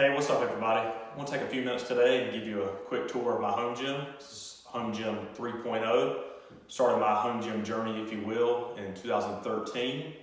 Hey, what's up everybody? I want to take a few minutes today and give you a quick tour of my home gym. This is Home Gym 3.0. Started my home gym journey, if you will, in 2013.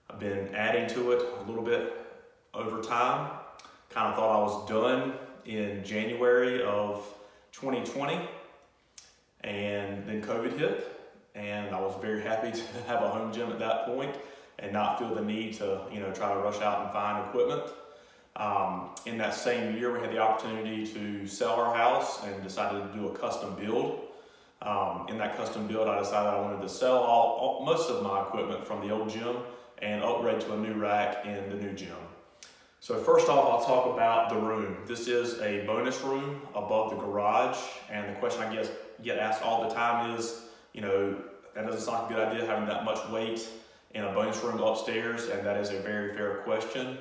I've been adding to it a little bit over time. Kind of thought I was done in January of 2020, and then COVID hit, and I was very happy to have a home gym at that point and not feel the need to, try to rush out and find equipment. In that same year, we had the opportunity to sell our house and decided to do a custom build. In that custom build, I decided I wanted to sell most of my equipment from the old gym and upgrade to a new rack in the new gym. So first off, I'll talk about the room. This is a bonus room above the garage, and the question I get asked all the time is, that doesn't sound like a good idea having that much weight in a bonus room upstairs, and that is a very fair question.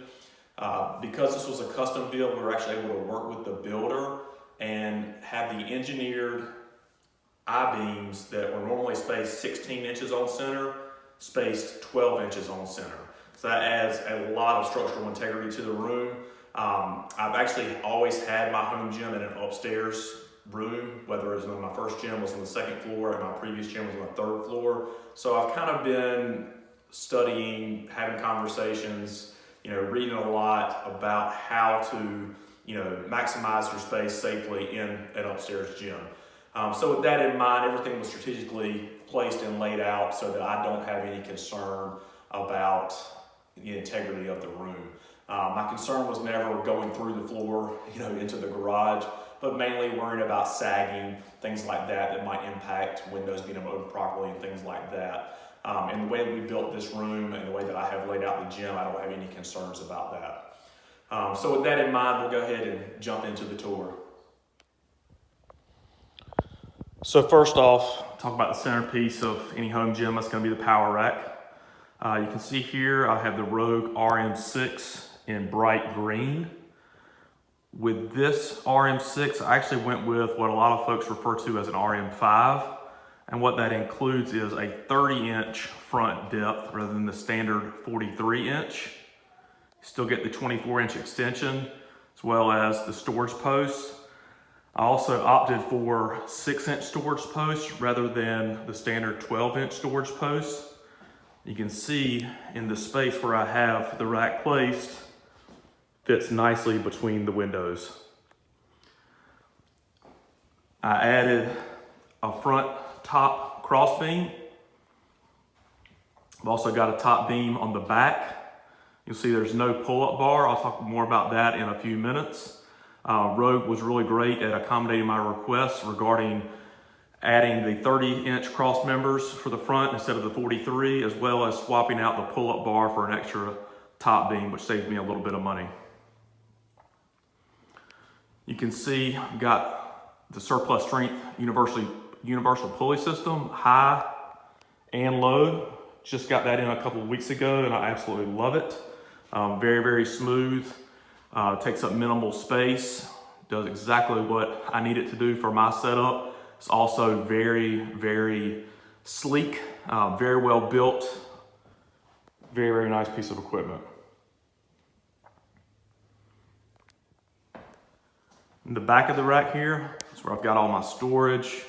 Because this was a custom build, we were actually able to work with the builder and have the engineered I-beams that were normally spaced 16 inches on center, spaced 12 inches on center. So that adds a lot of structural integrity to the room. I've actually always had my home gym in an upstairs room, whether it was when my first gym was on the second floor and my previous gym was on the third floor. So I've kind of been studying, having conversations, reading a lot about how to, maximize your space safely in an upstairs gym. So with that in mind, everything was strategically placed and laid out so that I don't have any concern about the integrity of the room. My concern was never going through the floor, into the garage, but mainly worrying about sagging, things like that might impact windows being opened properly and things like that. And the way that we built this room and the way that I have laid out the gym, I don't have any concerns about that. So with that in mind, we'll go ahead and jump into the tour. So first off, talk about the centerpiece of any home gym. That's going to be the power rack. You can see here I have the Rogue RM6 in bright green. With this RM6, I actually went with what a lot of folks refer to as an RM5. And what that includes is a 30-inch front depth rather than the standard 43-inch. Still get the 24-inch extension as well as the storage posts. I also opted for 6-inch storage posts rather than the standard 12-inch storage posts. You can see in the space where I have the rack placed, fits nicely between the windows. I added a front top cross beam. I've also got a top beam on the back. You'll see there's no pull-up bar. I'll talk more about that in a few minutes. Rogue was really great at accommodating my requests regarding adding the 30-inch cross members for the front instead of the 43, as well as swapping out the pull-up bar for an extra top beam, which saved me a little bit of money. You can see I've got the surplus strength universal pulley system, high and low. Just got that in a couple of weeks ago and I absolutely love it. Very, very smooth, takes up minimal space, does exactly what I need it to do for my setup. It's also very, very sleek, very well built, very, very nice piece of equipment. In the back of the rack here is where I've got all my storage,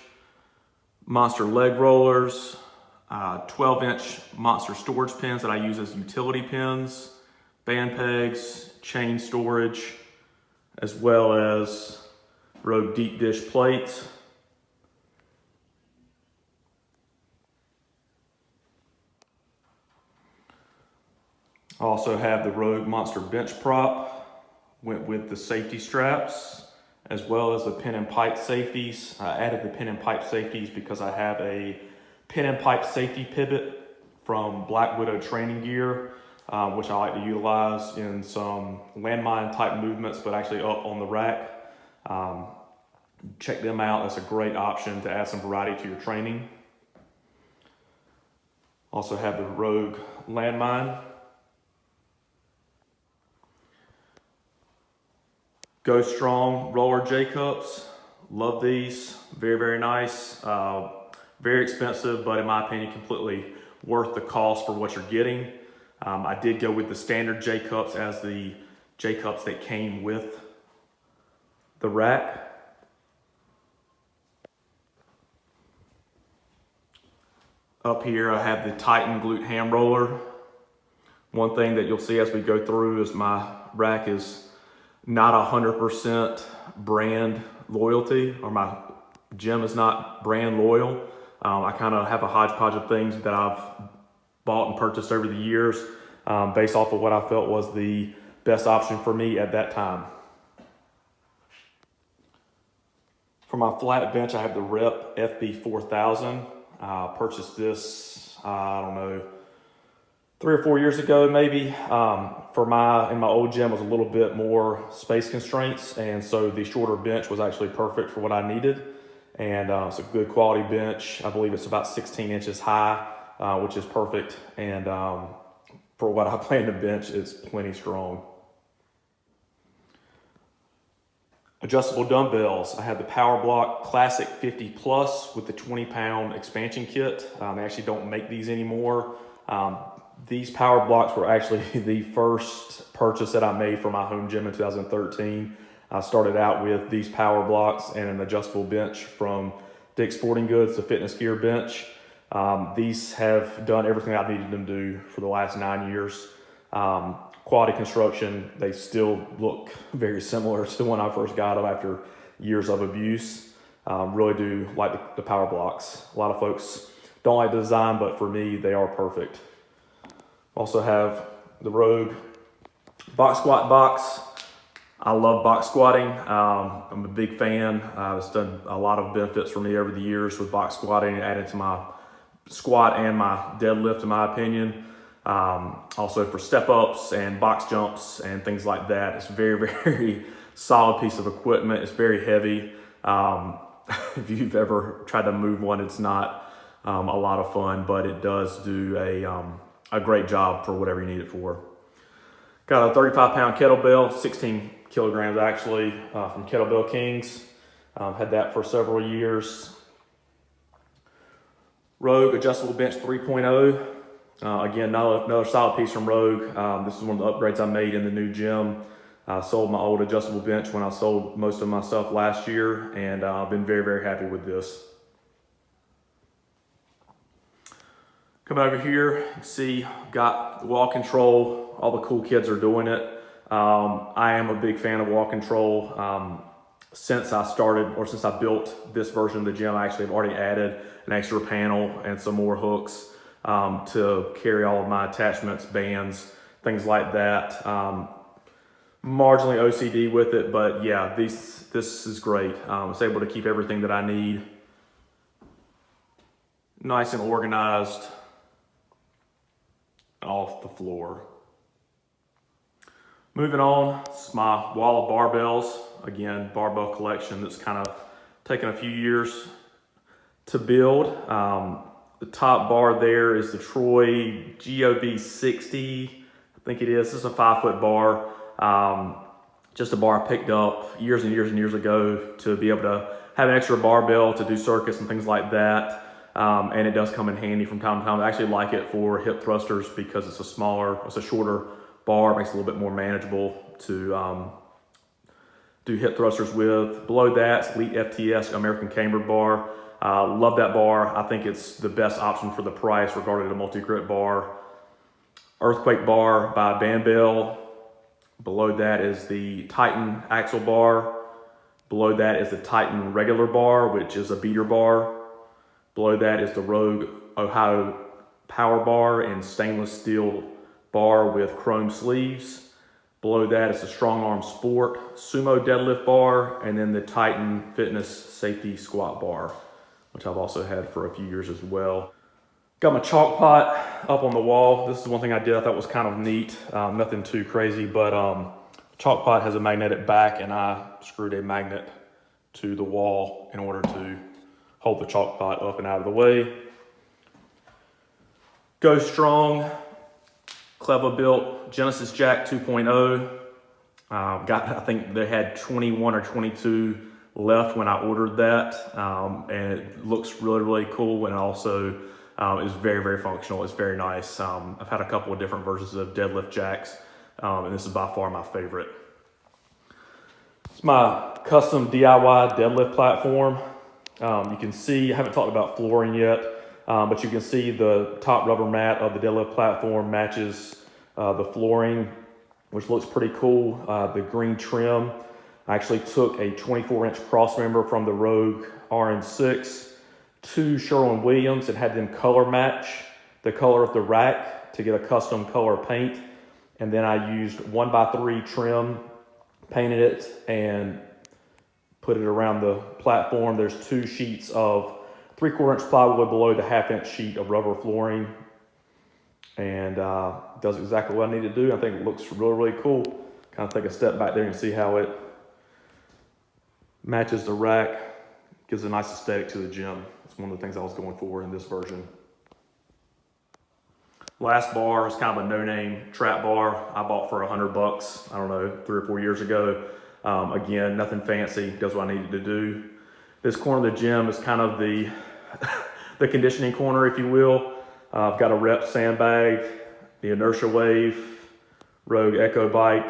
Monster leg rollers, 12-inch Monster storage pins that I use as utility pins, band pegs, chain storage, as well as Rogue deep dish plates. I also have the Rogue Monster bench prop, went with the safety straps, as well as the pin and pipe safeties. I added the pin and pipe safeties because I have a pin and pipe safety pivot from Black Widow training gear, which I like to utilize in some landmine type movements, but actually up on the rack. Check them out. That's a great option to add some variety to your training. Also have the Rogue landmine. Go Strong roller J-cups. Love these. Very, very nice. Very expensive, but in my opinion, completely worth the cost for what you're getting. I did go with the standard J-cups as the J-cups that came with the rack. Up here I have the Titan glute ham roller. One thing that you'll see as we go through is my rack is not 100% brand loyalty, or my gym is not brand loyal. I kind of have a hodgepodge of things that I've bought and purchased over the years based off of what I felt was the best option for me at that time. For my flat bench, I have the Rep FB4000. Purchased this, I don't know, 3 or 4 years ago maybe. In my old gym was a little bit more space constraints, and so the shorter bench was actually perfect for what I needed. And it's a good quality bench. I believe it's about 16 inches high, which is perfect. And for what I plan to bench, it's plenty strong. Adjustable dumbbells. I have the PowerBlock Classic 50 Plus with the 20-pound expansion kit. They actually don't make these anymore. These PowerBlocks were actually the first purchase that I made for my home gym in 2013. I started out with these PowerBlocks and an adjustable bench from Dick's Sporting Goods, the fitness gear bench. These have done everything I've needed them to do for the last 9 years. Quality construction, they still look very similar to when I first got them after years of abuse. Really do like the PowerBlocks. A lot of folks don't like the design, but for me, they are perfect. Also have the Rogue box squat box. I love box squatting. I'm a big fan. It's done a lot of benefits for me over the years with box squatting, added to my squat and my deadlift, in my opinion. Also for step ups and box jumps and things like that. It's a very, very solid piece of equipment. It's very heavy. If you've ever tried to move one, it's not a lot of fun, but it does do a great job for whatever you need it for. Got a 35-pound kettlebell, 16 kilograms actually, from Kettlebell Kings. Had that for several years. Rogue Adjustable Bench 3.0. Again, another solid piece from Rogue. This is one of the upgrades I made in the new gym. I sold my old adjustable bench when I sold most of my stuff last year, and I've been very, very happy with this. Coming over here, you can see got the wall control. All the cool kids are doing it. I am a big fan of wall control. Since I built this version of the gym, I actually have already added an extra panel and some more hooks to carry all of my attachments, bands, things like that. Marginally OCD with it, but yeah, this is great. It's able to keep everything that I need nice and organized off the floor. Moving on, it's my wall of barbells. Again, barbell collection that's kind of taken a few years to build. The top bar there is the Troy GOB 60, I think it is. This is a 5-foot bar. Just a bar I picked up years and years and years ago to be able to have an extra barbell to do circuits and things like that. And it does come in handy from time to time. I actually like it for hip thrusters because it's a shorter bar. It makes it a little bit more manageable to do hip thrusters with. Below that, Elite FTS American Camber bar. Love that bar. I think it's the best option for the price regarding a multi-grip bar. Earthquake bar by Banbell. Below that is the Titan axle bar. Below that is the Titan regular bar, which is a beater bar. Below that is the Rogue Ohio Power Bar in stainless steel bar with chrome sleeves. Below that is the Strong Arm Sport Sumo deadlift bar, and then the Titan Fitness Safety Squat bar, which I've also had for a few years as well. Got my chalk pot up on the wall. This is one thing I did I thought was kind of neat. Nothing too crazy, but chalk pot has a magnetic back, and I screwed a magnet to the wall in order to hold the chalk pot up and out of the way. Go Strong, Clever built Genesis Jack 2.0. I think they had 21 or 22 left when I ordered that, and it looks really, really cool, and also is very, very functional. It's very nice. I've had a couple of different versions of deadlift jacks and this is by far my favorite. It's my custom DIY deadlift platform. You can see, I haven't talked about flooring yet, but you can see the top rubber mat of the deadlift platform matches the flooring, which looks pretty cool. The green trim, I actually took a 24-inch cross member from the Rogue RN6 to Sherwin-Williams and had them color match the color of the rack to get a custom color paint. And then I used 1x3 trim, painted it, and put it around the platform. There's 2 sheets of 3/4 inch plywood below the 1/2 inch sheet of rubber flooring. And does exactly what I need to do. I think it looks really, really cool. Kind of take a step back there and see how it matches the rack. Gives a nice aesthetic to the gym. It's one of the things I was going for in this version. Last bar is kind of a no-name trap bar I bought for $100, I don't know, 3 or 4 years ago. Again, nothing fancy, does what I needed to do. This corner of the gym is kind of the, the conditioning corner, if you will. I've got a Rep sandbag, the Inertia Wave, Rogue Echo Bike,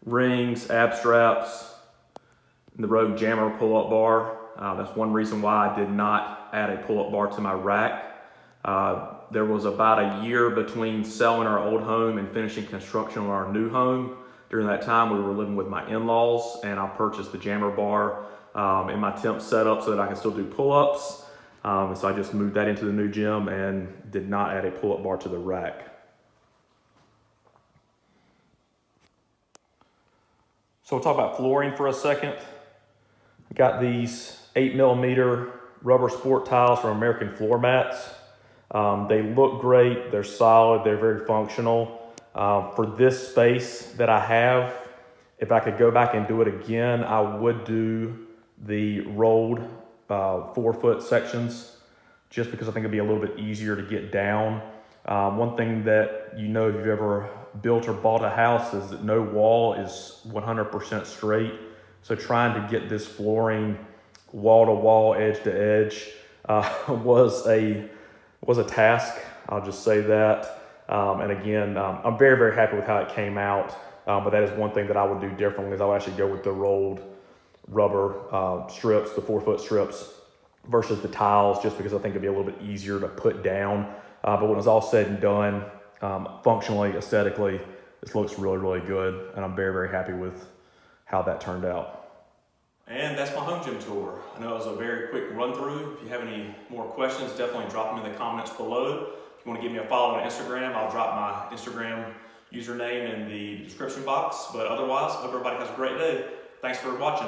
rings, ab straps, and the Rogue Jammer pull-up bar. That's one reason why I did not add a pull-up bar to my rack. There was about a year between selling our old home and finishing construction on our new home. During that time, we were living with my in-laws, and I purchased the Jammer bar in my temp setup so that I can still do pull-ups. And so I just moved that into the new gym and did not add a pull-up bar to the rack. So we'll talk about flooring for a second. I got these 8mm rubber sport tiles from American Floor Mats. They look great, they're solid, they're very functional. For this space that I have, if I could go back and do it again, I would do the rolled 4-foot sections, just because I think it'd be a little bit easier to get down. One thing that you know if you've ever built or bought a house is that no wall is 100% straight. So trying to get this flooring wall to wall, edge to edge was a task, I'll just say that. And again, I'm very, very happy with how it came out. But that is one thing that I would do differently, is I would actually go with the rolled rubber strips, the 4-foot strips, versus the tiles, just because I think it'd be a little bit easier to put down. But when it's all said and done, functionally, aesthetically, this looks really, really good. And I'm very, very happy with how that turned out. And that's my home gym tour. I know it was a very quick run through. If you have any more questions, definitely drop them in the comments below. If you want to give me a follow on Instagram, I'll drop my Instagram username in the description box. But otherwise, I hope everybody has a great day. Thanks for watching.